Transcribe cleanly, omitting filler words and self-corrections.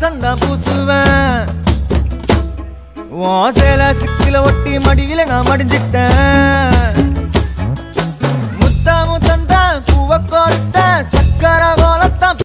வாசந்தான் பூசுவேன் சேல சிக்கில ஒட்டி மடியில நான் மடிஞ்சிட்டேன் முத்தா முத்தந்தா பூவ கோர்த்த சக்கர போல